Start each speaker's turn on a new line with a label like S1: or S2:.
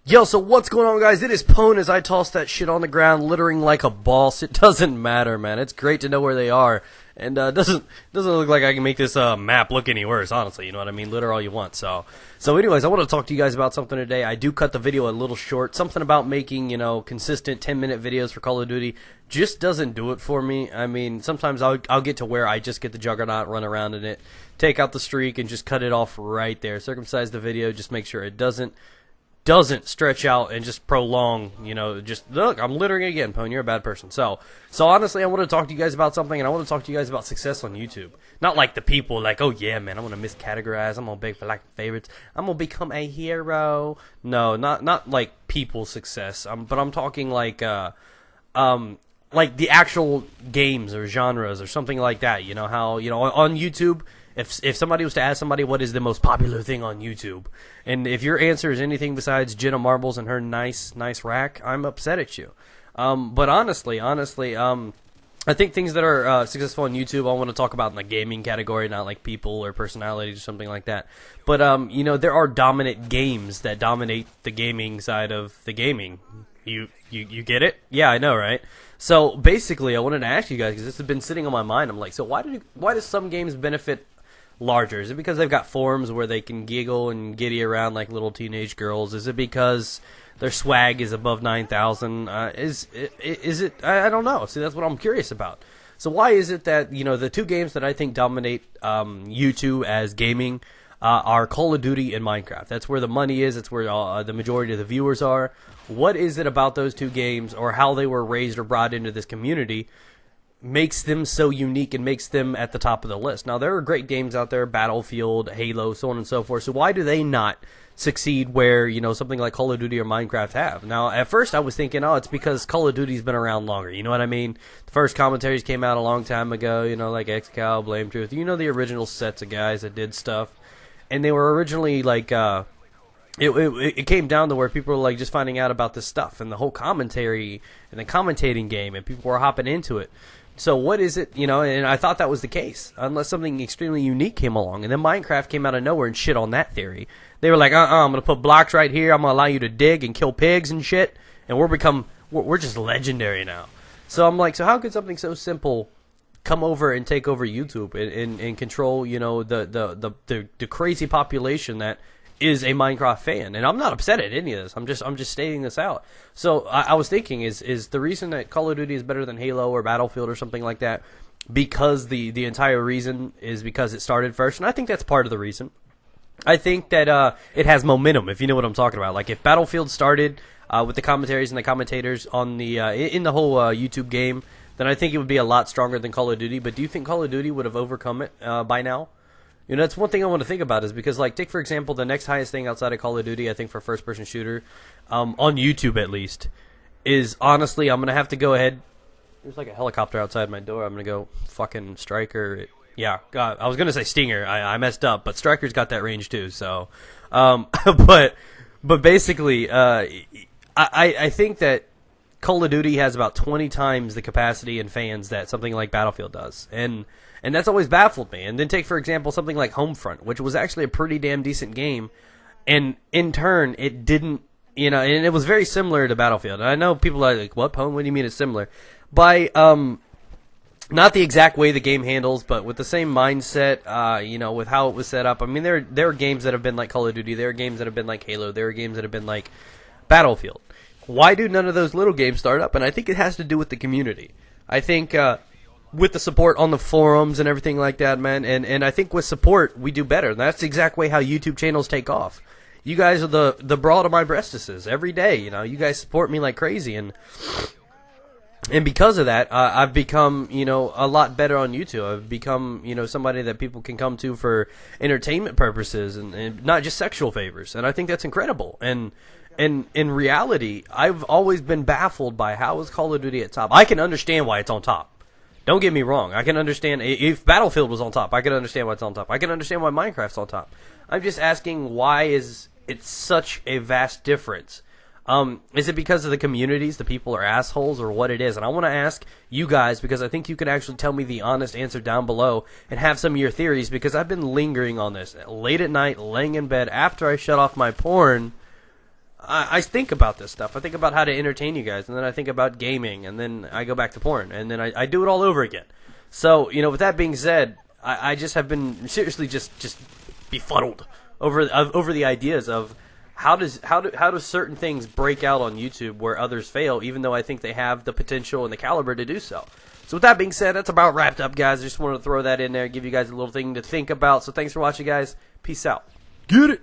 S1: Yo, so what's going on, guys? It is Pwn as I toss that shit on the ground, littering like a boss. It doesn't matter, man. It's great to know where they are, and doesn't look like I can make this map look any worse. Honestly, you know what I mean? Litter all you want. So anyways, I want to talk to you guys about something today. I do cut the video a little short. Something about making consistent 10-minute videos for Call of Duty just doesn't do it for me. I mean, sometimes I'll get to where I just get the Juggernaut, run around in it, take out the streak, and just cut it off right there. Circumcise the video, just make sure it doesn't stretch out and just prolong, just look, I'm littering again, Pwn, you're a bad person. So honestly, I want to talk to you guys about something, and I want to talk to you guys about success on YouTube. Not like the people like, oh yeah, man, I'm going to miscategorize, I'm going to beg for like favorites, I'm going to become a hero. No, not like people success, but I'm talking like the actual games or genres or something like that. You know how, on YouTube, if somebody was to ask somebody what is the most popular thing on YouTube, and if your answer is anything besides Jenna Marbles and her nice rack, I'm upset at you. But honestly, I think things that are successful on YouTube, I want to talk about in the gaming category, not like people or personalities or something like that. But there are dominant games that dominate the gaming side of the gaming. You get it? Yeah, I know, right? So basically, I wanted to ask you guys, because this has been sitting on my mind. I'm like, so why do some games benefit larger? Is it because they've got forums where they can giggle and giddy around like little teenage girls? Is it because their swag is above 9,000? Is it? I don't know. See, that's what I'm curious about. So why is it that the two games that I think dominate YouTube as gaming are Call of Duty and Minecraft? That's where the money is. It's where the majority of the viewers are. What is it about those two games, or how they were raised or brought into this community, makes them so unique and makes them at the top of the list? Now, there are great games out there, Battlefield, Halo, so on and so forth. So why do they not succeed where, something like Call of Duty or Minecraft have? Now, at first I was thinking, it's because Call of Duty's been around longer. You know what I mean? The first commentaries came out a long time ago, like XCal, Blame Truth. The original sets of guys that did stuff. And they were originally like, it came down to where people were like just finding out about this stuff and the whole commentary and the commentating game, and people were hopping into it. So what is it, and I thought that was the case, unless something extremely unique came along. And then Minecraft came out of nowhere and shit on that theory. They were like, I'm going to put blocks right here, I'm going to allow you to dig and kill pigs and shit, and we're just legendary now. So I'm like, so how could something so simple come over and take over YouTube and control, the crazy population that is a Minecraft fan? And I'm not upset at any of this. I'm just stating this out. So I was thinking, is the reason that Call of Duty is better than Halo or Battlefield or something like that because the entire reason is because it started first? And I think that's part of the reason. I think that it has momentum, if you know what I'm talking about. Like if Battlefield started with the commentaries and the commentators on the in the whole YouTube game, then I think it would be a lot stronger than Call of Duty. But do you think Call of Duty would have overcome it by now? That's one thing I want to think about, is because, like, take, for example, the next highest thing outside of Call of Duty, I think, for first-person shooter, on YouTube at least, is, honestly, I'm going to have to go ahead. There's, like, a helicopter outside my door. I'm going to go fucking Striker. Yeah, I was going to say Stinger. I messed up, but Striker's got that range, too, so. But basically, I think that Call of Duty has about 20 times the capacity and fans that something like Battlefield does. And that's always baffled me. And then take, for example, something like Homefront, which was actually a pretty damn decent game. And in turn, it didn't, and it was very similar to Battlefield. And I know people are like, what, Pwn? What do you mean it's similar? By, not the exact way the game handles, but with the same mindset, with how it was set up. I mean, there are games that have been like Call of Duty. There are games that have been like Halo. There are games that have been like Battlefield. Why do none of those little games start up? And I think it has to do with the community. I think, with the support on the forums and everything like that, man, and I think with support we do better. And that's the exact way how YouTube channels take off. You guys are the bra to my breastises every day. You guys support me like crazy, and because of that, I've become a lot better on YouTube. I've become somebody that people can come to for entertainment purposes and not just sexual favors. And I think that's incredible. And in reality, I've always been baffled by how is Call of Duty at top. I can understand why it's on top. Don't get me wrong. I can understand if Battlefield was on top. I can understand why it's on top. I can understand why Minecraft's on top. I'm just asking, why is it such a vast difference? Is it because of the communities, the people are assholes, or what it is? And I want to ask you guys, because I think you can actually tell me the honest answer down below and have some of your theories, because I've been lingering on this late at night, laying in bed after I shut off my porn. I think about this stuff. I think about how to entertain you guys, and then I think about gaming, and then I go back to porn, and then I do it all over again. So, you know, with that being said, I just have been seriously just befuddled over the ideas of how do certain things break out on YouTube where others fail, even though I think they have the potential and the caliber to do so. So with that being said, that's about wrapped up, guys. I just wanted to throw that in there, give you guys a little thing to think about. So thanks for watching, guys. Peace out. Get it.